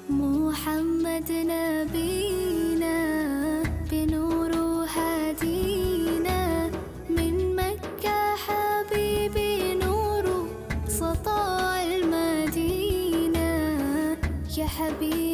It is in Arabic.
محمد نبينا بنور هادينا، من مكة حبيبي نور سطاع المدينة. يا حبيبي